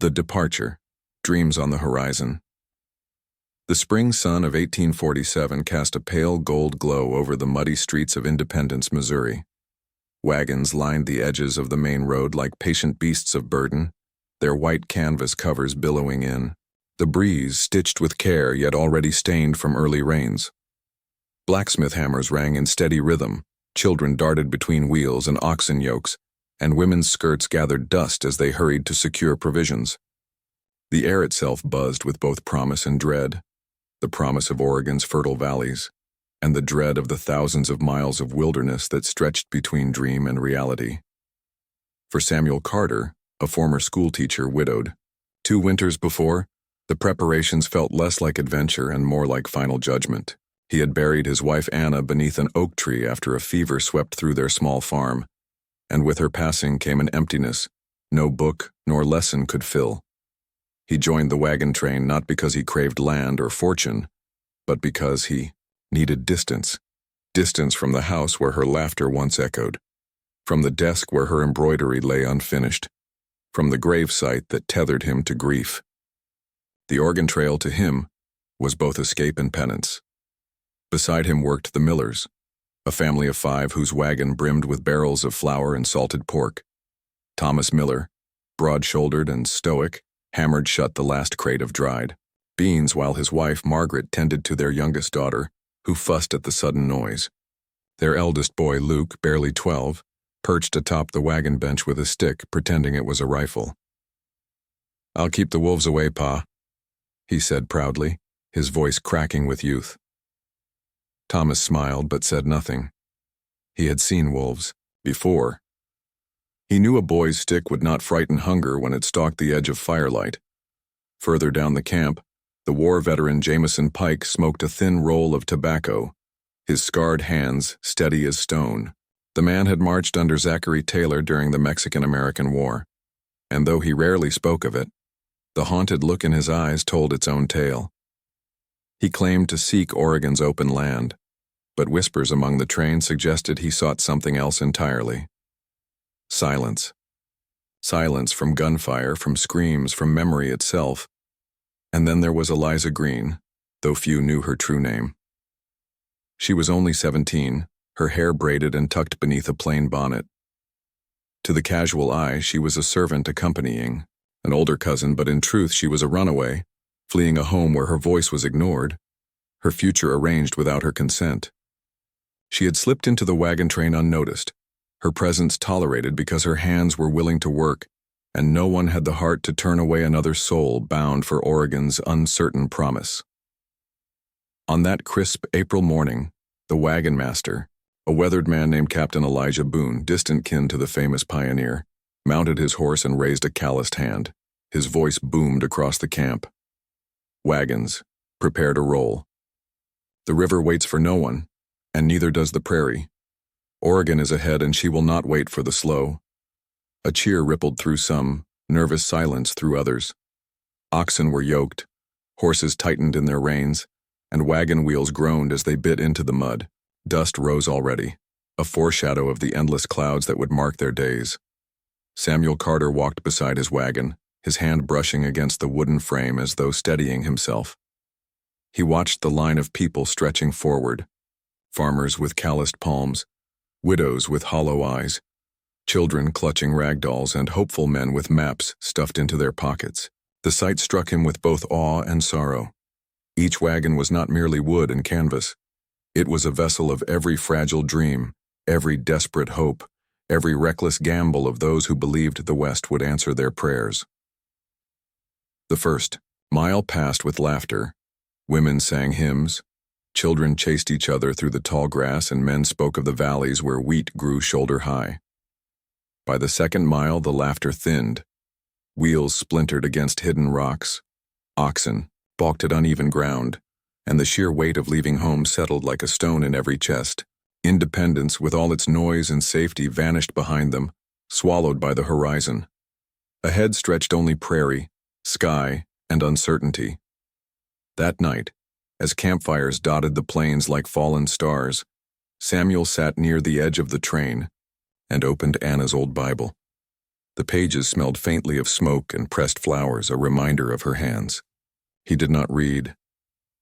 The departure, dreams on the horizon. The spring sun of 1847 cast a pale gold glow over the muddy streets of Independence, Missouri. Wagons lined the edges of the main road like patient beasts of burden, their white canvas covers billowing in, the breeze stitched with care yet already stained from early rains. Blacksmith hammers rang in steady rhythm, children darted between wheels and oxen yokes, and women's skirts gathered dust as they hurried to secure provisions. The air itself buzzed with both promise and dread, the promise of Oregon's fertile valleys, and the dread of the thousands of miles of wilderness that stretched between dream and reality. For Samuel Carter, a former schoolteacher widowed, 2 winters before, the preparations felt less like adventure and more like final judgment. He had buried his wife Anna beneath an oak tree after a fever swept through their small farm, and with her passing came an emptiness no book nor lesson could fill. He joined the wagon train not because he craved land or fortune, but because he needed distance from the house where her laughter once echoed, from the desk where her embroidery lay unfinished, from the gravesite that tethered him to grief. The Oregon Trail to him was both escape and penance. Beside him worked the Millers, a family of 5 whose wagon brimmed with barrels of flour and salted pork. Thomas Miller, broad-shouldered and stoic, hammered shut the last crate of dried beans while his wife Margaret tended to their youngest daughter, who fussed at the sudden noise. Their eldest boy, Luke, barely 12, perched atop the wagon bench with a stick, pretending it was a rifle. "I'll keep the wolves away, Pa," he said proudly, his voice cracking with youth. Thomas smiled but said nothing. He had seen wolves before. He knew a boy's stick would not frighten hunger when it stalked the edge of firelight. Further down the camp, the war veteran Jameson Pike smoked a thin roll of tobacco, his scarred hands steady as stone. The man had marched under Zachary Taylor during the Mexican-American War, and though he rarely spoke of it, the haunted look in his eyes told its own tale. He claimed to seek Oregon's open land, but whispers among the train suggested he sought something else entirely. Silence. Silence from gunfire, from screams, from memory itself. And then there was Eliza Green, though few knew her true name. She was only 17, her hair braided and tucked beneath a plain bonnet. To the casual eye, she was a servant accompanying, an older cousin, but in truth she was a runaway, fleeing a home where her voice was ignored, her future arranged without her consent. She had slipped into the wagon train unnoticed, her presence tolerated because her hands were willing to work, and no one had the heart to turn away another soul bound for Oregon's uncertain promise. On that crisp April morning, the wagon master, a weathered man named Captain Elijah Boone, distant kin to the famous pioneer, mounted his horse and raised a calloused hand. His voice boomed across the camp. "Wagons, prepare to roll. The river waits for no one, and neither does the prairie. Oregon is ahead and she will not wait for the slow." A cheer rippled through some, nervous silence through others. Oxen were yoked, horses tightened in their reins, and wagon wheels groaned as they bit into the mud. Dust rose already, a foreshadow of the endless clouds that would mark their days. Samuel Carter walked beside his wagon, his hand brushing against the wooden frame as though steadying himself. He watched the line of people stretching forward, farmers with calloused palms, widows with hollow eyes, children clutching rag dolls, and hopeful men with maps stuffed into their pockets. The sight struck him with both awe and sorrow. Each wagon was not merely wood and canvas. It was a vessel of every fragile dream, every desperate hope, every reckless gamble of those who believed the West would answer their prayers. The first mile passed with laughter. Women sang hymns, children chased each other through the tall grass, and men spoke of the valleys where wheat grew shoulder high. By the second mile, the laughter thinned. Wheels splintered against hidden rocks. Oxen balked at uneven ground, and the sheer weight of leaving home settled like a stone in every chest. Independence, with all its noise and safety, vanished behind them, swallowed by the horizon. Ahead stretched only prairie, sky, and uncertainty. That night, as campfires dotted the plains like fallen stars, Samuel sat near the edge of the train and opened Anna's old Bible. The pages smelled faintly of smoke and pressed flowers, a reminder of her hands. He did not read.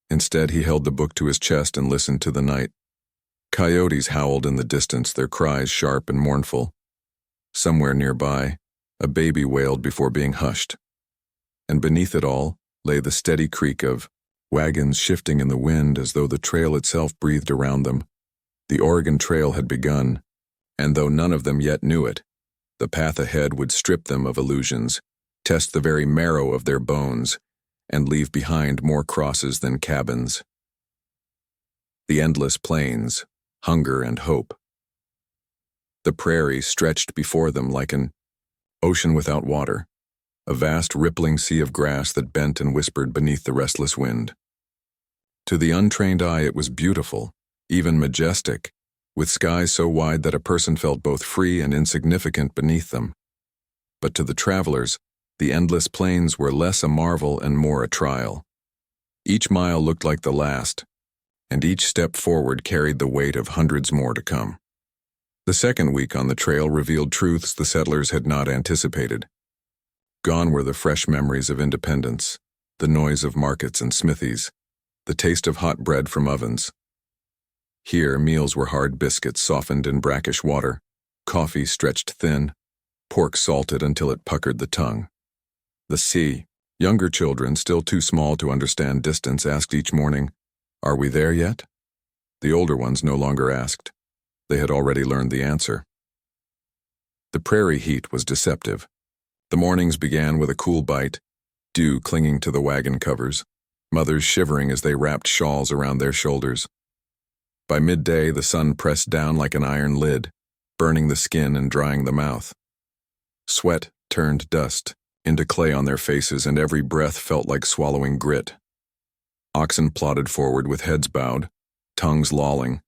Instead, he held the book to his chest and listened to the night. Coyotes howled in the distance, their cries sharp and mournful. Somewhere nearby, a baby wailed before being hushed. And beneath it all lay the steady creak of wagons shifting in the wind as though the trail itself breathed around them. The Oregon Trail had begun, and though none of them yet knew it, the path ahead would strip them of illusions, test the very marrow of their bones, and leave behind more crosses than cabins. The endless plains, hunger and hope. The prairie stretched before them like an ocean without water, a vast rippling sea of grass that bent and whispered beneath the restless wind. To the untrained eye it was beautiful, even majestic, with skies so wide that a person felt both free and insignificant beneath them. But to the travelers, the endless plains were less a marvel and more a trial. Each mile looked like the last, and each step forward carried the weight of hundreds more to come. The second week on the trail revealed truths the settlers had not anticipated. Gone were the fresh memories of independence, the noise of markets and smithies, the taste of hot bread from ovens. Here, meals were hard biscuits softened in brackish water, coffee stretched thin, pork salted until it puckered the tongue. The sea, younger children, still too small to understand distance, asked each morning, "Are we there yet?" The older ones no longer asked. They had already learned the answer. The prairie heat was deceptive. The mornings began with a cool bite, dew clinging to the wagon covers, mothers shivering as they wrapped shawls around their shoulders. By midday, the sun pressed down like an iron lid, burning the skin and drying the mouth. Sweat turned dust into clay on their faces, and every breath felt like swallowing grit. Oxen plodded forward with heads bowed, tongues lolling,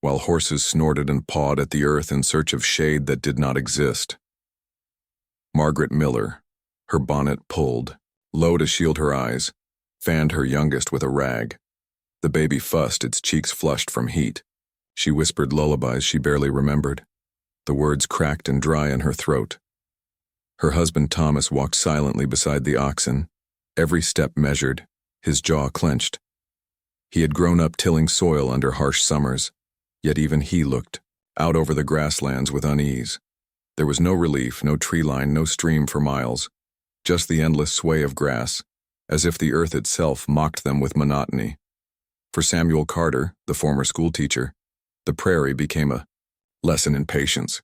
while horses snorted and pawed at the earth in search of shade that did not exist. Margaret Miller, her bonnet pulled, low to shield her eyes, fanned her youngest with a rag. The baby fussed, its cheeks flushed from heat. She whispered lullabies she barely remembered. The words cracked and dry in her throat. Her husband Thomas walked silently beside the oxen, every step measured, his jaw clenched. He had grown up tilling soil under harsh summers, yet even he looked out over the grasslands with unease. There was no relief, no tree line, no stream for miles, just the endless sway of grass, as if the earth itself mocked them with monotony. For Samuel Carter, the former schoolteacher, the prairie became a lesson in patience.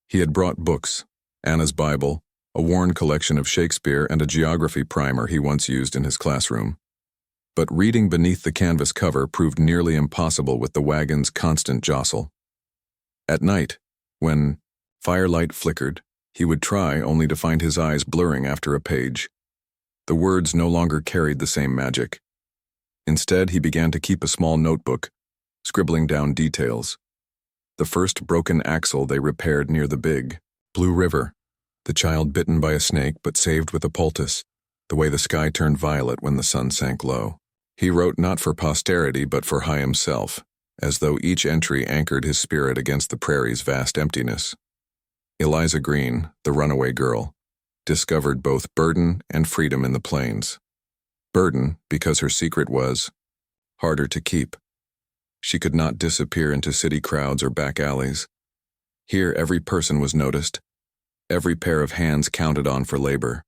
He had brought books, Anna's Bible, a worn collection of Shakespeare, and a geography primer he once used in his classroom. But reading beneath the canvas cover proved nearly impossible with the wagon's constant jostle. At night, when firelight flickered, he would try only to find his eyes blurring after a page. The words no longer carried the same magic. Instead, he began to keep a small notebook, scribbling down details. The first broken axle they repaired near the Big Blue River, the child bitten by a snake but saved with a poultice, the way the sky turned violet when the sun sank low. He wrote not for posterity but for High himself, as though each entry anchored his spirit against the prairie's vast emptiness. Eliza Green, the runaway girl, discovered both burden and freedom in the plains. Burden, because her secret was harder to keep. She could not disappear into city crowds or back alleys. Here every person was noticed, every pair of hands counted on for labor.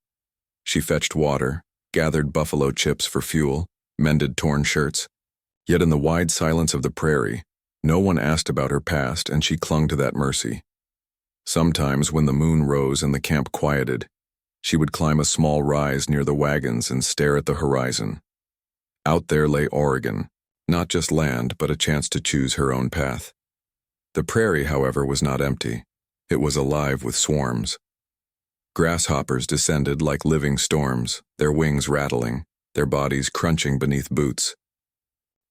She fetched water, gathered buffalo chips for fuel, mended torn shirts. Yet in the wide silence of the prairie, no one asked about her past, and she clung to that mercy. Sometimes when the moon rose and the camp quieted, she would climb a small rise near the wagons and stare at the horizon. Out there lay Oregon, not just land, but a chance to choose her own path. The prairie, however, was not empty. It was alive with swarms. Grasshoppers descended like living storms, their wings rattling, their bodies crunching beneath boots.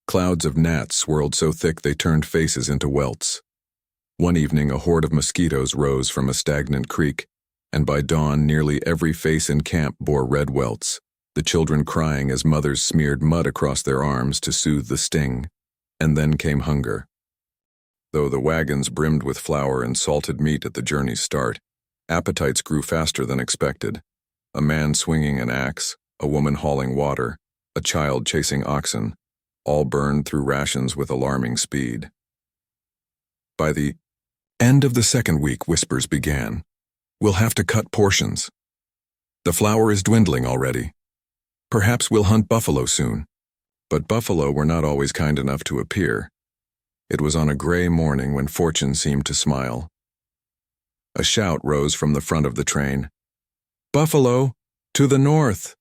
Clouds of gnats swirled so thick they turned faces into welts. One evening, a horde of mosquitoes rose from a stagnant creek, and by dawn nearly every face in camp bore red welts, the children crying as mothers smeared mud across their arms to soothe the sting. And then came hunger. Though the wagons brimmed with flour and salted meat at the journey's start, Appetites grew faster than expected. A man swinging an axe, a woman hauling water, a child chasing oxen, all burned through rations with alarming speed. By the end of the second week, whispers began. We'll have to cut portions. The flour is dwindling already. Perhaps we'll hunt buffalo soon. But buffalo were not always kind enough to appear. It was on a gray morning when fortune seemed to smile. A shout rose from the front of the train. Buffalo! To the north!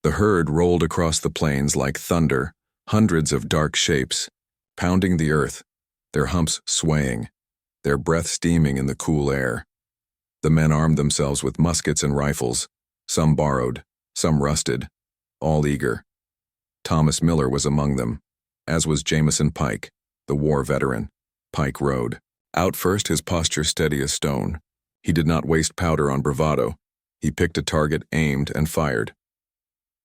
The herd rolled across the plains like thunder, hundreds of dark shapes, pounding the earth, their humps swaying, their breath steaming in the cool air. The men armed themselves with muskets and rifles, some borrowed, some rusted, all eager. Thomas Miller was among them, as was Jameson Pike, the war veteran. Pike rode. Out first, his posture steady as stone. He did not waste powder on bravado. He picked a target, aimed, and fired.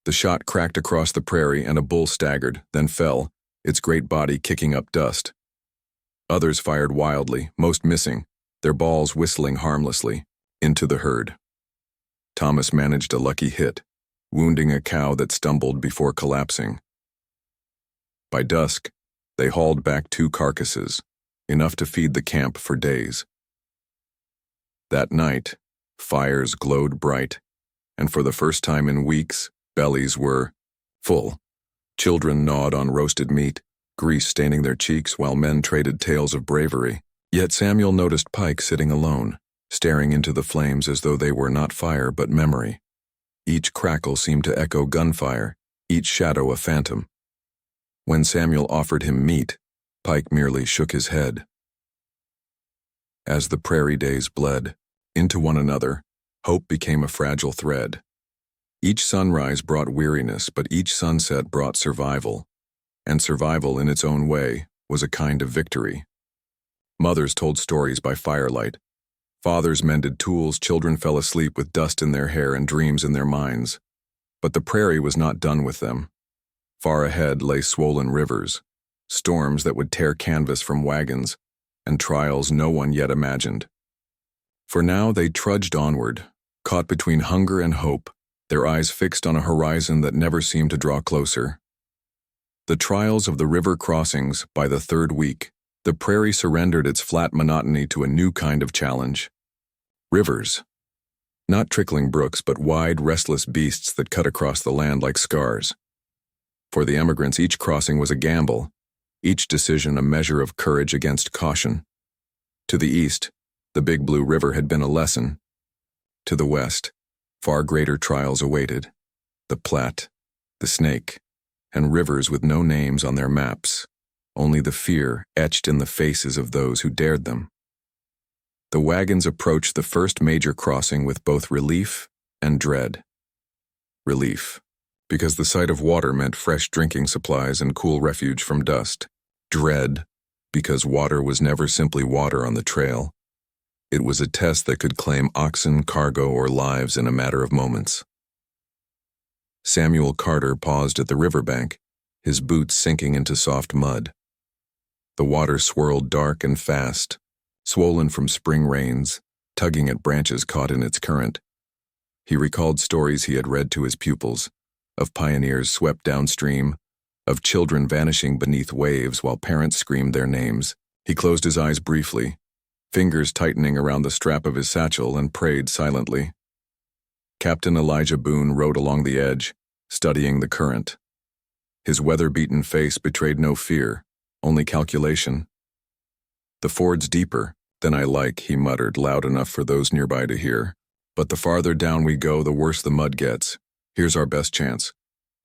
The shot cracked across the prairie and a bull staggered, then fell, its great body kicking up dust. Others fired wildly, most missing, their balls whistling harmlessly, into the herd. Thomas managed a lucky hit, wounding a cow that stumbled before collapsing. By dusk, they hauled back 2 carcasses, enough to feed the camp for days. That night, fires glowed bright, and for the first time in weeks, bellies were full. Children gnawed on roasted meat, grease staining their cheeks while men traded tales of bravery. Yet Samuel noticed Pike sitting alone, staring into the flames as though they were not fire but memory. Each crackle seemed to echo gunfire, each shadow a phantom. When Samuel offered him meat, Pike merely shook his head. As the prairie days bled into one another, hope became a fragile thread. Each sunrise brought weariness, but each sunset brought survival. And survival, in its own way, was a kind of victory. Mothers told stories by firelight. Fathers mended tools, children fell asleep with dust in their hair and dreams in their minds. But the prairie was not done with them. Far ahead lay swollen rivers, storms that would tear canvas from wagons, and trials no one yet imagined. For now they trudged onward, caught between hunger and hope, their eyes fixed on a horizon that never seemed to draw closer. The trials of the river crossings. By the third week, the prairie surrendered its flat monotony to a new kind of challenge. Rivers. Not trickling brooks, but wide, restless beasts that cut across the land like scars. For the emigrants, each crossing was a gamble, each decision a measure of courage against caution. To the east, the Big Blue River had been a lesson. To the west, far greater trials awaited. The Platte, the Snake, and rivers with no names on their maps, only the fear etched in the faces of those who dared them. The wagons approached the first major crossing with both relief and dread. Relief, because the sight of water meant fresh drinking supplies and cool refuge from dust. Dread, because water was never simply water on the trail. It was a test that could claim oxen, cargo, or lives in a matter of moments. Samuel Carter paused at the riverbank, his boots sinking into soft mud. The water swirled dark and fast, swollen from spring rains, tugging at branches caught in its current. He recalled stories he had read to his pupils, of pioneers swept downstream, of children vanishing beneath waves while parents screamed their names. He closed his eyes briefly, fingers tightening around the strap of his satchel, and prayed silently. Captain Elijah Boone rode along the edge, studying the current. His weather-beaten face betrayed no fear, only calculation. "The ford's deeper than I like," he muttered, loud enough for those nearby to hear. "But the farther down we go, the worse the mud gets. Here's our best chance."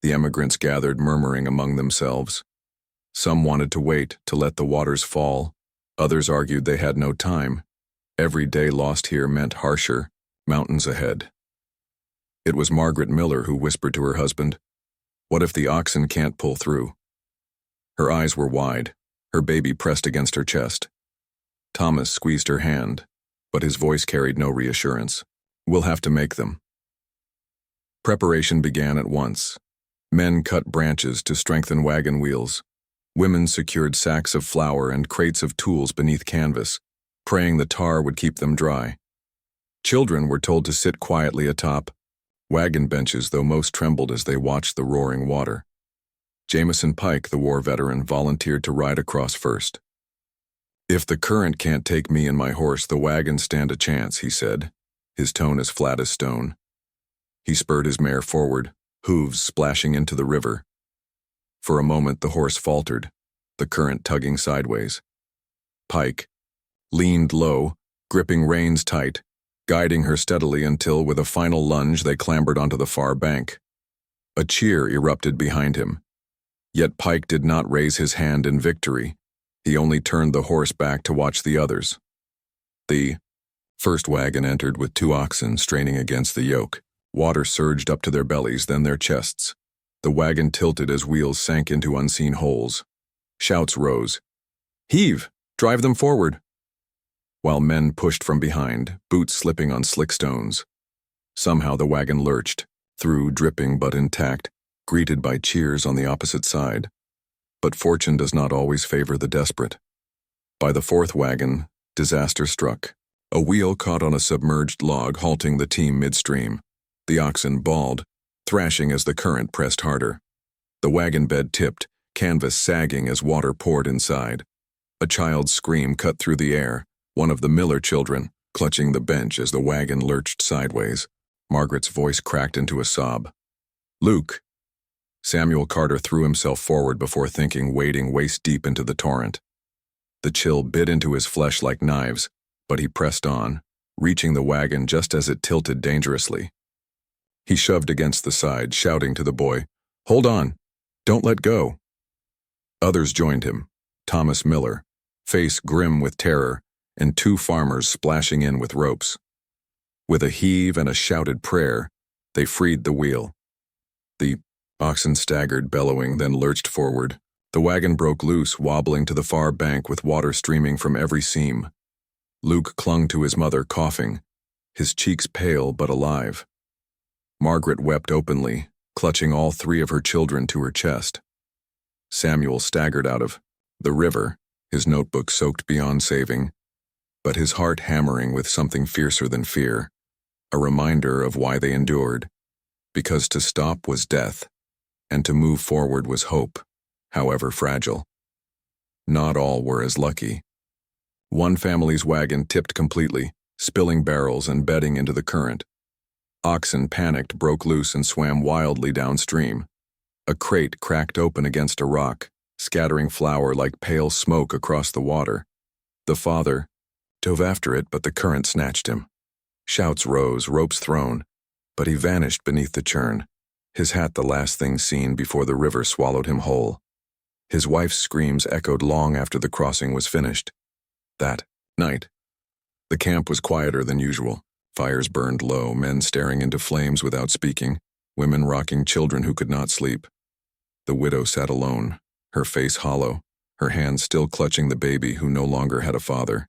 The emigrants gathered, murmuring among themselves. Some wanted to wait, to let the waters fall. Others argued they had no time. Every day lost here meant harsher, mountains ahead. It was Margaret Miller who whispered to her husband, "What if the oxen can't pull through?" Her eyes were wide, her baby pressed against her chest. Thomas squeezed her hand, but his voice carried no reassurance. "We'll have to make them." Preparation began at once. Men cut branches to strengthen wagon wheels. Women secured sacks of flour and crates of tools beneath canvas, praying the tar would keep them dry. Children were told to sit quietly atop wagon benches, though most trembled as they watched the roaring water. Jameson Pike, the war veteran, volunteered to ride across first. "If the current can't take me and my horse, the wagons stand a chance," he said, his tone as flat as stone. He spurred his mare forward, hooves splashing into the river. For a moment the horse faltered, the current tugging sideways. Pike leaned low, gripping reins tight, guiding her steadily until, with a final lunge, they clambered onto the far bank. A cheer erupted behind him. Yet Pike did not raise his hand in victory. He only turned the horse back to watch the others. The first wagon entered with 2 oxen straining against the yoke. Water surged up to their bellies, then their chests. The wagon tilted as wheels sank into unseen holes. Shouts rose. "Heave! Drive them forward!" While men pushed from behind, boots slipping on slick stones. Somehow the wagon lurched, through dripping but intact, greeted by cheers on the opposite side. But fortune does not always favor the desperate. By the 4th wagon, disaster struck. A wheel caught on a submerged log, halting the team midstream. The oxen bawled, thrashing as the current pressed harder. The wagon bed tipped, canvas sagging as water poured inside. A child's scream cut through the air, one of the Miller children, clutching the bench as the wagon lurched sideways. Margaret's voice cracked into a sob. "Luke!" Samuel Carter threw himself forward before thinking, wading waist-deep into the torrent. The chill bit into his flesh like knives, but he pressed on, reaching the wagon just as it tilted dangerously. He shoved against the side, shouting to the boy, "Hold on! Don't let go!" Others joined him. Thomas Miller, face grim with terror, and 2 farmers splashing in with ropes. With a heave and a shouted prayer, they freed the wheel. The oxen staggered, bellowing, then lurched forward. The wagon broke loose, wobbling to the far bank with water streaming from every seam. Luke clung to his mother, coughing, his cheeks pale but alive. Margaret wept openly, clutching all 3 of her children to her chest. Samuel staggered out of the river, his notebook soaked beyond saving, but his heart hammering with something fiercer than fear, a reminder of why they endured, because to stop was death, and to move forward was hope, however fragile. Not all were as lucky. One family's wagon tipped completely, spilling barrels and bedding into the current. Oxen, panicked, broke loose and swam wildly downstream. A crate cracked open against a rock, scattering flour like pale smoke across the water. The father dove after it, but the current snatched him. Shouts rose, ropes thrown, but he vanished beneath the churn, his hat the last thing seen before the river swallowed him whole. His wife's screams echoed long after the crossing was finished. That night, the camp was quieter than usual. Fires burned low, men staring into flames without speaking, women rocking children who could not sleep. The widow sat alone, her face hollow, her hands still clutching the baby who no longer had a father.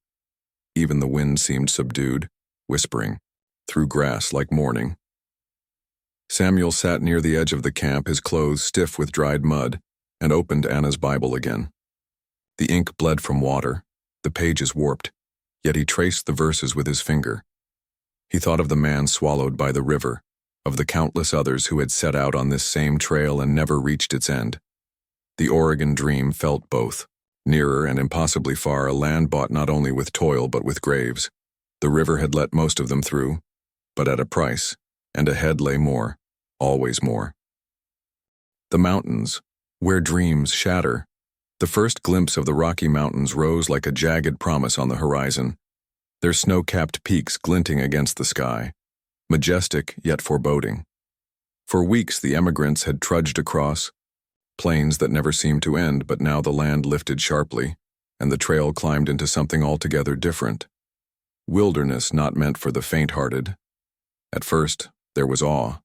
Even the wind seemed subdued, whispering, through grass like mourning. Samuel sat near the edge of the camp, his clothes stiff with dried mud, and opened Anna's Bible again. The ink bled from water, the pages warped, yet he traced the verses with his finger. He thought of the man swallowed by the river, of the countless others who had set out on this same trail and never reached its end. The Oregon dream felt both. Nearer and impossibly far, a land bought not only with toil but with graves. The river had let most of them through, but at a price, and ahead lay more, always more. The mountains, where dreams shatter. The first glimpse of the Rocky Mountains rose like a jagged promise on the horizon, their snow-capped peaks glinting against the sky, majestic yet foreboding. For weeks the emigrants had trudged across, plains that never seemed to end, but now the land lifted sharply, and the trail climbed into something altogether different. Wilderness not meant for the faint-hearted. At first, there was awe.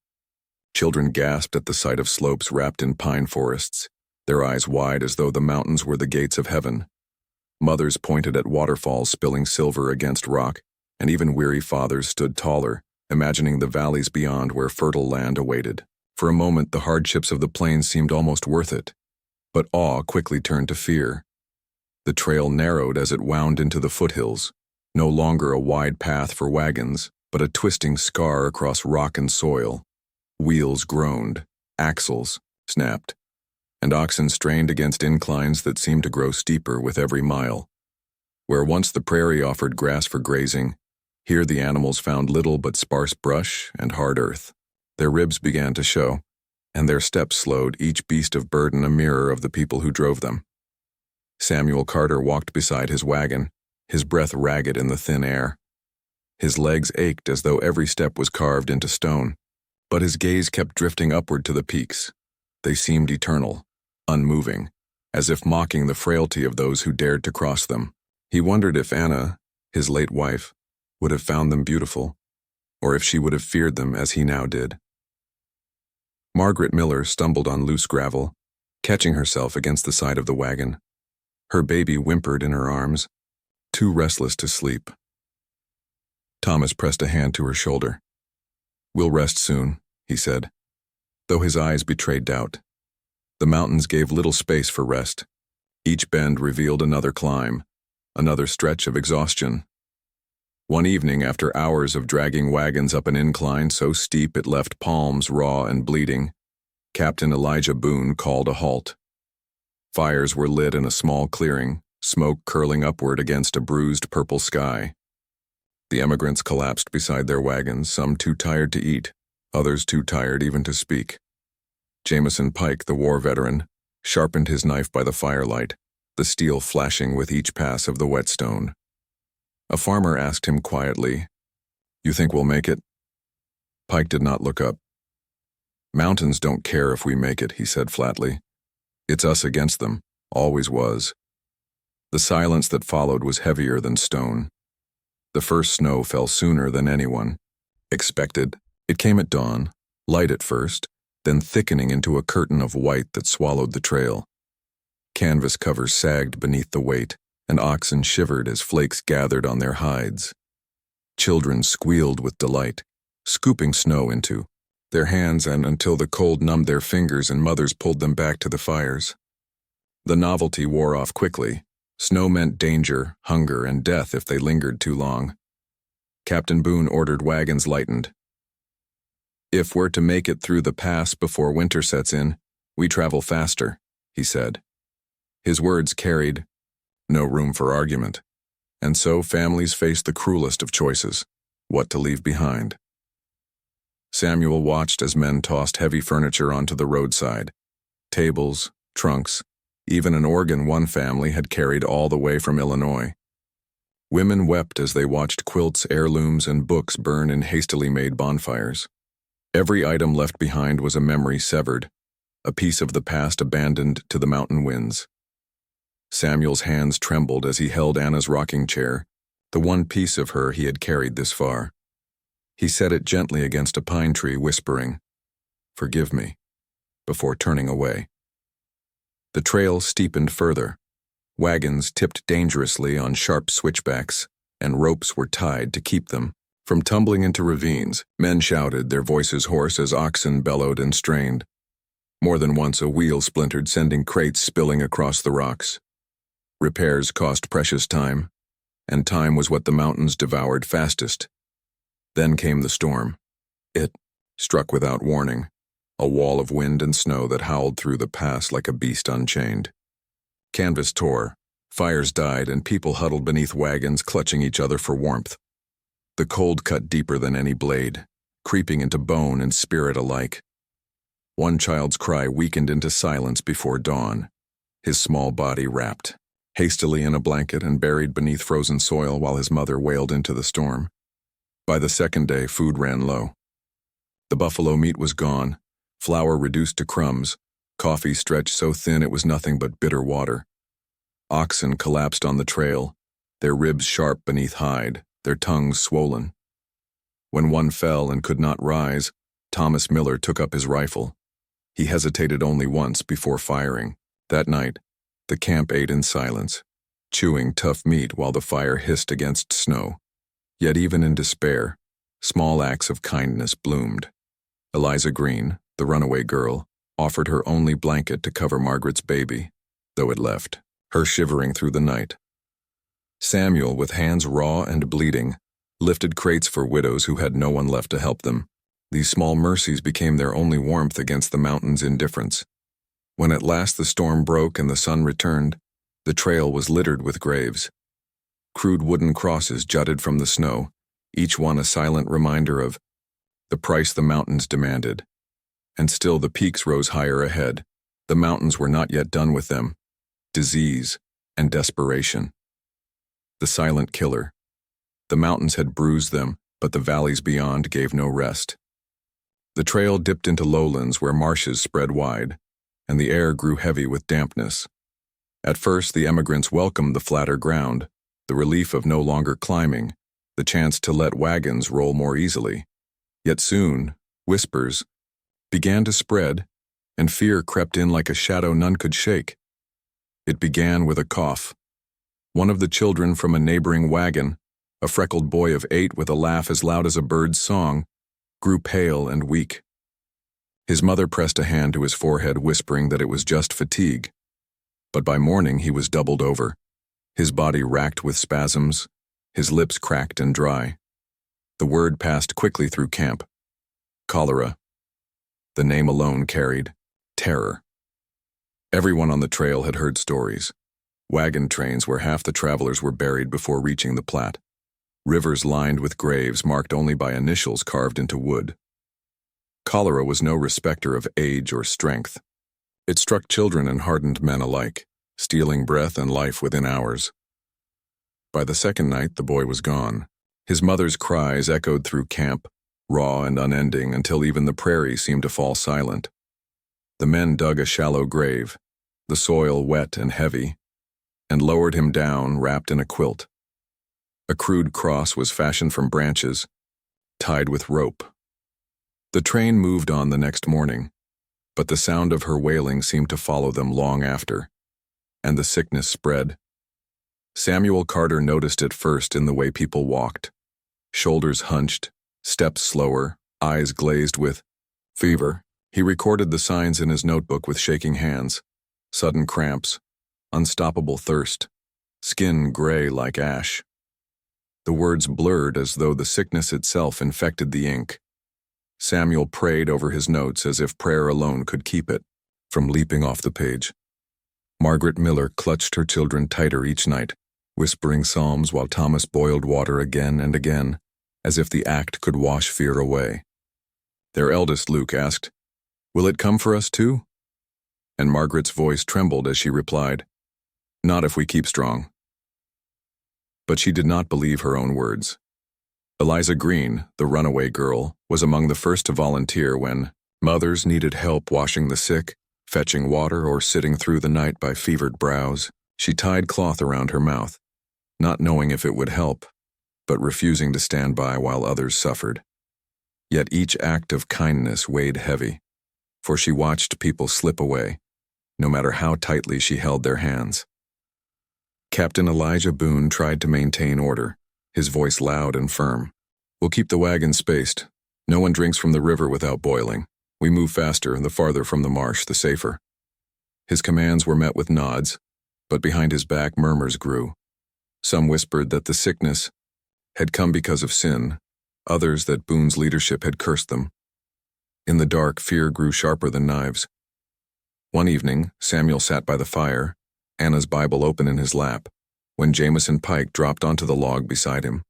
Children gasped at the sight of slopes wrapped in pine forests, their eyes wide as though the mountains were the gates of heaven. Mothers pointed at waterfalls spilling silver against rock, and even weary fathers stood taller, imagining the valleys beyond where fertile land awaited. For a moment, the hardships of the plains seemed almost worth it, but awe quickly turned to fear. The trail narrowed as it wound into the foothills, no longer a wide path for wagons, but a twisting scar across rock and soil. Wheels groaned, axles snapped, and oxen strained against inclines that seemed to grow steeper with every mile. Where once the prairie offered grass for grazing, here the animals found little but sparse brush and hard earth. Their ribs began to show, and their steps slowed, each beast of burden a mirror of the people who drove them. Samuel Carter walked beside his wagon, his breath ragged in the thin air. His legs ached as though every step was carved into stone, but his gaze kept drifting upward to the peaks. They seemed eternal, unmoving, as if mocking the frailty of those who dared to cross them. He wondered if Anna, his late wife, would have found them beautiful, or if she would have feared them as he now did. Margaret Miller stumbled on loose gravel, catching herself against the side of the wagon. Her baby whimpered in her arms, too restless to sleep. Thomas pressed a hand to her shoulder. "We'll rest soon," he said, though his eyes betrayed doubt. The mountains gave little space for rest. Each bend revealed another climb, another stretch of exhaustion. One evening, after hours of dragging wagons up an incline so steep it left palms raw and bleeding, Captain Elijah Boone called a halt. Fires were lit in a small clearing, smoke curling upward against a bruised purple sky. The emigrants collapsed beside their wagons, some too tired to eat, others too tired even to speak. Jameson Pike, the war veteran, sharpened his knife by the firelight, the steel flashing with each pass of the whetstone. A farmer asked him quietly, "You think we'll make it?" Pike did not look up. "Mountains don't care if we make it," he said flatly. "It's us against them, always was." The silence that followed was heavier than stone. The first snow fell sooner than anyone expected. It came at dawn, light at first, then thickening into a curtain of white that swallowed the trail. Canvas covers sagged beneath the weight, and oxen shivered as flakes gathered on their hides. Children squealed with delight, scooping snow into their hands and until the cold numbed their fingers and mothers pulled them back to the fires. The novelty wore off quickly. Snow meant danger, hunger, and death if they lingered too long. Captain Boone ordered wagons lightened. "If we're to make it through the pass before winter sets in, we travel faster," he said. His words carried no room for argument, and so families faced the cruelest of choices, what to leave behind. Samuel watched as men tossed heavy furniture onto the roadside, tables, trunks, even an organ one family had carried all the way from Illinois. Women wept as they watched quilts, heirlooms, and books burn in hastily made bonfires. Every item left behind was a memory severed, a piece of the past abandoned to the mountain winds. Samuel's hands trembled as he held Anna's rocking chair, the one piece of her he had carried this far. He set it gently against a pine tree, whispering, "Forgive me," before turning away. The trail steepened further. Wagons tipped dangerously on sharp switchbacks, and ropes were tied to keep them from tumbling into ravines. Men shouted, their voices hoarse as oxen bellowed and strained. More than once a wheel splintered, sending crates spilling across the rocks. Repairs cost precious time, and time was what the mountains devoured fastest. Then came the storm. It struck without warning, a wall of wind and snow that howled through the pass like a beast unchained. Canvas tore, fires died, and people huddled beneath wagons, clutching each other for warmth. The cold cut deeper than any blade, creeping into bone and spirit alike. One child's cry weakened into silence before dawn, his small body wrapped hastily in a blanket and buried beneath frozen soil while his mother wailed into the storm. By the second day, food ran low. The buffalo meat was gone, flour reduced to crumbs, coffee stretched so thin it was nothing but bitter water. Oxen collapsed on the trail, their ribs sharp beneath hide, their tongues swollen. When one fell and could not rise, Thomas Miller took up his rifle. He hesitated only once before firing. That night, the camp ate in silence, chewing tough meat while the fire hissed against snow. Yet even in despair, small acts of kindness bloomed. Eliza Green, the runaway girl, offered her only blanket to cover Margaret's baby, though it left her shivering through the night. Samuel, with hands raw and bleeding, lifted crates for widows who had no one left to help them. These small mercies became their only warmth against the mountain's indifference. When at last the storm broke and the sun returned, the trail was littered with graves. Crude wooden crosses jutted from the snow, each one a silent reminder of the price the mountains demanded. And still the peaks rose higher ahead. The mountains were not yet done with them. Disease and desperation. The silent killer. The mountains had bruised them, but the valleys beyond gave no rest. The trail dipped into lowlands where marshes spread wide, and the air grew heavy with dampness. At first, the emigrants welcomed the flatter ground, the relief of no longer climbing, the chance to let wagons roll more easily. Yet soon, whispers began to spread, and fear crept in like a shadow none could shake. It began with a cough. One of the children from a neighboring wagon, a freckled boy of 8 with a laugh as loud as a bird's song, grew pale and weak. His mother pressed a hand to his forehead, whispering that it was just fatigue. But by morning he was doubled over, his body racked with spasms, his lips cracked and dry. The word passed quickly through camp. Cholera. The name alone carried terror. Everyone on the trail had heard stories. Wagon trains where half the travelers were buried before reaching the Platte. Rivers lined with graves marked only by initials carved into wood. Cholera was no respecter of age or strength. It struck children and hardened men alike, stealing breath and life within hours. By the second night, the boy was gone. His mother's cries echoed through camp, raw and unending, until even the prairies seemed to fall silent. The men dug a shallow grave, the soil wet and heavy, and lowered him down, wrapped in a quilt. A crude cross was fashioned from branches, tied with rope. The train moved on the next morning, but the sound of her wailing seemed to follow them long after, and the sickness spread. Samuel Carter noticed it first in the way people walked. Shoulders hunched, steps slower, eyes glazed with fever. He recorded the signs in his notebook with shaking hands: sudden cramps, unstoppable thirst, skin gray like ash. The words blurred as though the sickness itself infected the ink. Samuel prayed over his notes as if prayer alone could keep it from leaping off the page. Margaret Miller clutched her children tighter each night, whispering psalms while Thomas boiled water again and again, as if the act could wash fear away. Their eldest, Luke, asked, "Will it come for us too?" And Margaret's voice trembled as she replied, "Not if we keep strong." But she did not believe her own words. Eliza Green, the runaway girl, was among the first to volunteer when mothers needed help washing the sick, fetching water, or sitting through the night by fevered brows. She tied cloth around her mouth, not knowing if it would help, but refusing to stand by while others suffered. Yet each act of kindness weighed heavy, for she watched people slip away, no matter how tightly she held their hands. Captain Elijah Boone tried to maintain order, his voice loud and firm. "We'll keep the wagon spaced. No one drinks from the river without boiling. We move faster, the farther from the marsh, the safer." His commands were met with nods, but behind his back murmurs grew. Some whispered that the sickness had come because of sin, others that Boone's leadership had cursed them. In the dark, fear grew sharper than knives. One evening, Samuel sat by the fire, Anna's Bible open in his lap, when Jameson Pike dropped onto the log beside him.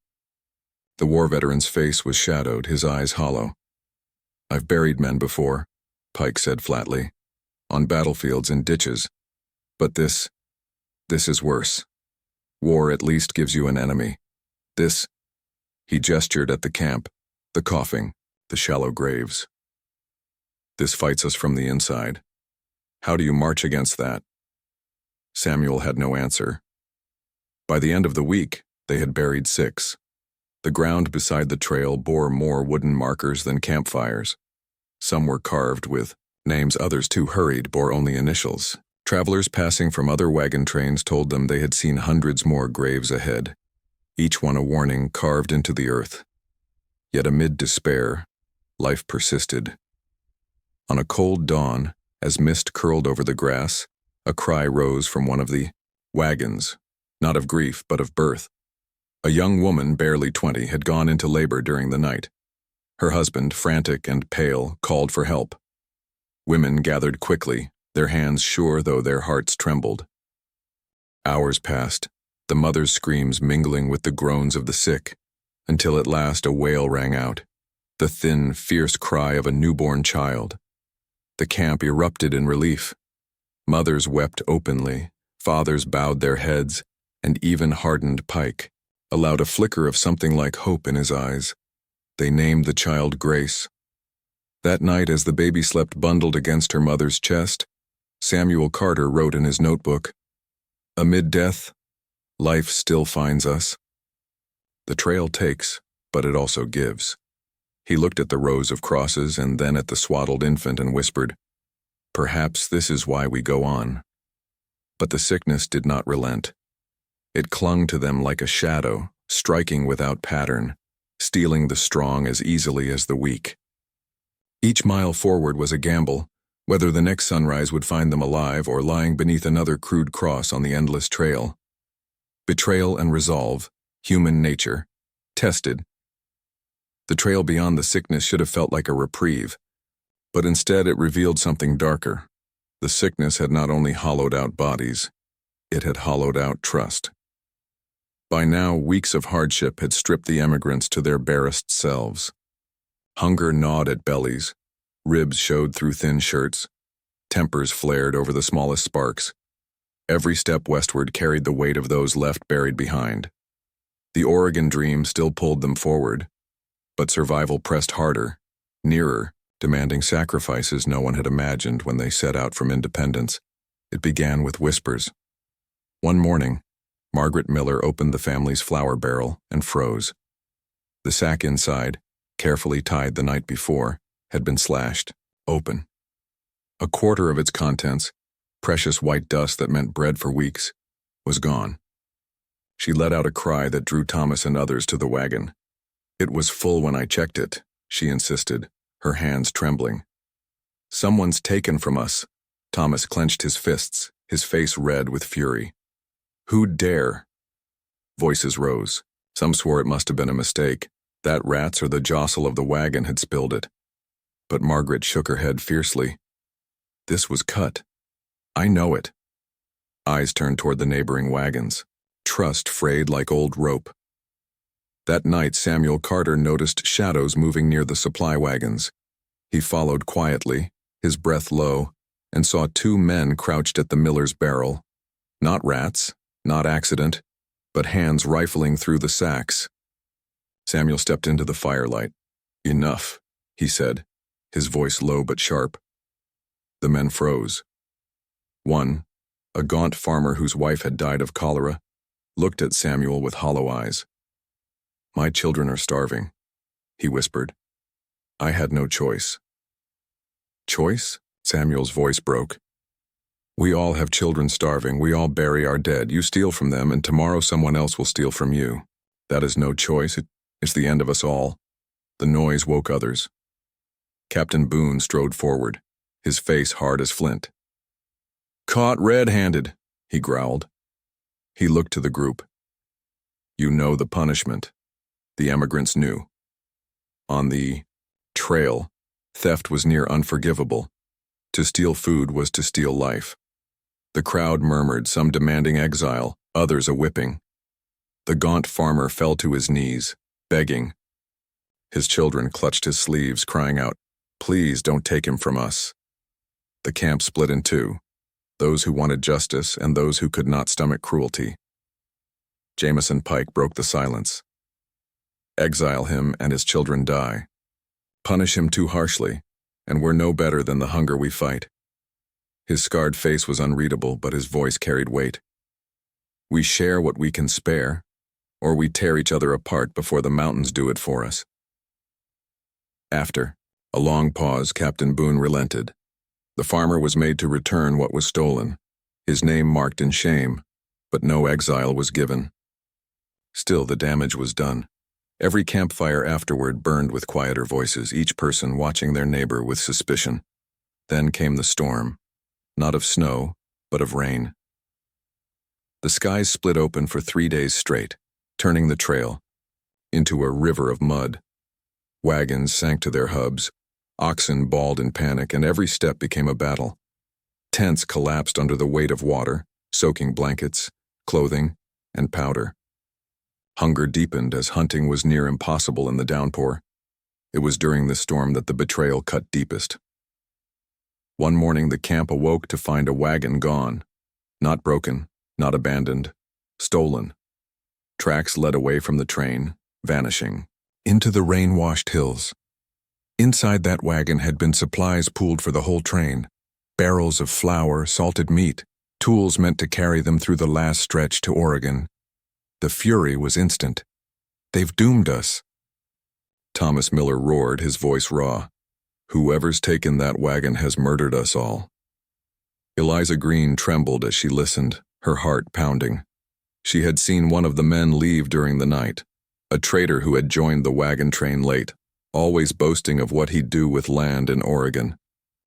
The war veteran's face was shadowed, his eyes hollow. "I've buried men before," Pike said flatly, "on battlefields and ditches. But this is worse. War at least gives you an enemy. This," he gestured at the camp, the coughing, the shallow graves. "This fights us from the inside. How do you march against that?" Samuel had no answer. By the end of the week, they had buried 6. The ground beside the trail bore more wooden markers than campfires. Some were carved with names, others, too hurried, bore only initials. Travelers passing from other wagon trains told them they had seen hundreds more graves ahead, each one a warning carved into the earth. Yet amid despair, life persisted. On a cold dawn, as mist curled over the grass, a cry rose from one of the wagons, not of grief but of birth. A young woman, barely 20, had gone into labor during the night. Her husband, frantic and pale, called for help. Women gathered quickly, their hands sure though their hearts trembled. Hours passed, the mother's screams mingling with the groans of the sick, until at last a wail rang out, the thin, fierce cry of a newborn child. The camp erupted in relief. Mothers wept openly, fathers bowed their heads, and even hardened Pike allowed a flicker of something like hope in his eyes. They named the child Grace. That night, as the baby slept bundled against her mother's chest, Samuel Carter wrote in his notebook, "Amid death, life still finds us." The trail takes, but it also gives. He looked at the rows of crosses and then at the swaddled infant and whispered, "Perhaps this is why we go on." But the sickness did not relent. It clung to them like a shadow, striking without pattern, stealing the strong as easily as the weak. Each mile forward was a gamble, whether the next sunrise would find them alive or lying beneath another crude cross on the endless trail. Betrayal and resolve, human nature, tested. The trail beyond the sickness should have felt like a reprieve, but instead it revealed something darker. The sickness had not only hollowed out bodies, it had hollowed out trust. By now, weeks of hardship had stripped the emigrants to their barest selves. Hunger gnawed at bellies, ribs showed through thin shirts, tempers flared over the smallest sparks. Every step westward carried the weight of those left buried behind. The Oregon dream still pulled them forward, but survival pressed harder, nearer, demanding sacrifices no one had imagined when they set out from independence. It began with whispers. One morning, Margaret Miller opened the family's flour barrel and froze. The sack inside, carefully tied the night before, had been slashed, open. A quarter of its contents, precious white dust that meant bread for weeks, was gone. She let out a cry that drew Thomas and others to the wagon. "It was full when I checked it," she insisted, her hands trembling. "Someone's taken from us." Thomas clenched his fists, his face red with fury. "Who'd dare?" Voices rose. Some swore it must have been a mistake, that rats or the jostle of the wagon had spilled it. But Margaret shook her head fiercely. "This was cut. I know it." Eyes turned toward the neighboring wagons. Trust frayed like old rope. That night, Samuel Carter noticed shadows moving near the supply wagons. He followed quietly, his breath low, and saw two men crouched at the miller's barrel. Not rats, not accident, but hands rifling through the sacks. Samuel stepped into the firelight. "Enough," he said, his voice low but sharp. The men froze. One, a gaunt farmer whose wife had died of cholera, looked at Samuel with hollow eyes. "My children are starving," he whispered. "I had no choice." "Choice?" Samuel's voice broke. "We all have children starving. We all bury our dead. You steal from them, and tomorrow someone else will steal from you. That is no choice. It's the end of us all." The noise woke others. Captain Boone strode forward, his face hard as flint. "Caught red-handed," he growled. He looked to the group. "You know the punishment." The emigrants knew. On the trail, theft was near unforgivable. To steal food was to steal life. The crowd murmured, some demanding exile, others a whipping. The gaunt farmer fell to his knees, begging. His children clutched his sleeves, crying out, "Please don't take him from us." The camp split in two, those who wanted justice and those who could not stomach cruelty. Jameson Pike broke the silence. Exile him and his children die. Punish him too harshly, and we're no better than the hunger we fight. His scarred face was unreadable, but his voice carried weight. We share what we can spare, or we tear each other apart before the mountains do it for us. After a long pause, Captain Boone relented. The farmer was made to return what was stolen, his name marked in shame, but no exile was given. Still, the damage was done. Every campfire afterward burned with quieter voices, each person watching their neighbor with suspicion. Then came the storm, not of snow, but of rain. The skies split open for 3 days straight. turning the trail into a river of mud. Wagons sank to their hubs, oxen bawled in panic, and every step became a battle. Tents collapsed under the weight of water, soaking blankets, clothing, and powder. Hunger deepened as hunting was near impossible in the downpour. It was during the storm that the betrayal cut deepest. One morning the camp awoke to find a wagon gone. Not broken, not abandoned, stolen. Tracks led away from the train, vanishing, into the rain-washed hills. Inside that wagon had been supplies pooled for the whole train, barrels of flour, salted meat, tools meant to carry them through the last stretch to Oregon. The fury was instant. "They've doomed us." Thomas Miller roared, his voice raw. "Whoever's taken that wagon has murdered us all." Eliza Green trembled as she listened, her heart pounding. She had seen one of the men leave during the night, a trader who had joined the wagon train late, always boasting of what he'd do with land in Oregon.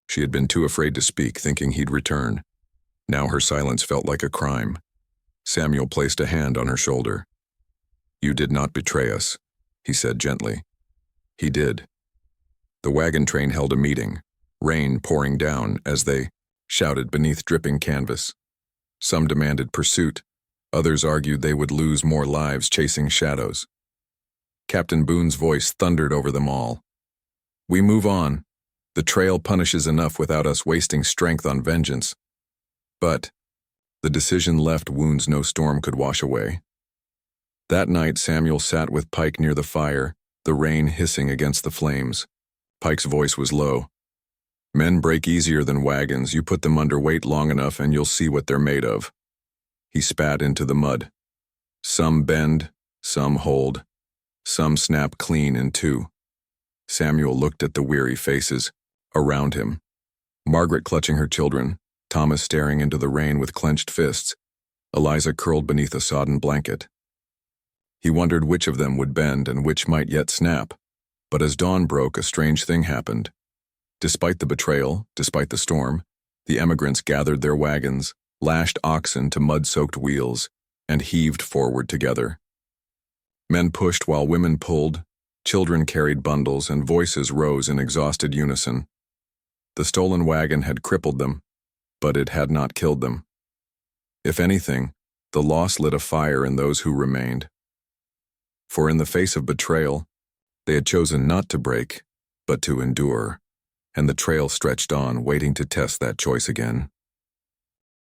She had been too afraid to speak, thinking he'd return. Now her silence felt like a crime. Samuel placed a hand on her shoulder. "You did not betray us," he said gently. He did. The wagon train held a meeting, rain pouring down as they shouted beneath dripping canvas. Some demanded pursuit, others argued they would lose more lives chasing shadows. Captain Boone's voice thundered over them all. "We move on. The trail punishes enough without us wasting strength on vengeance." But the decision left wounds no storm could wash away. That night Samuel sat with Pike near the fire, the rain hissing against the flames. Pike's voice was low. "Men break easier than wagons. You put them under weight long enough and you'll see what they're made of." He spat into the mud. Some bend, some hold, some snap clean in two. Samuel looked at the weary faces around him. Margaret clutching her children, Thomas staring into the rain with clenched fists, Eliza curled beneath a sodden blanket. He wondered which of them would bend and which might yet snap. But as dawn broke, a strange thing happened. Despite the betrayal, despite the storm, the emigrants gathered their wagons, lashed oxen to mud-soaked wheels, and heaved forward together. Men pushed while women pulled, children carried bundles, and voices rose in exhausted unison. The stolen wagon had crippled them, but it had not killed them. If anything, the loss lit a fire in those who remained. For in the face of betrayal, they had chosen not to break, but to endure, and the trail stretched on, waiting to test that choice again.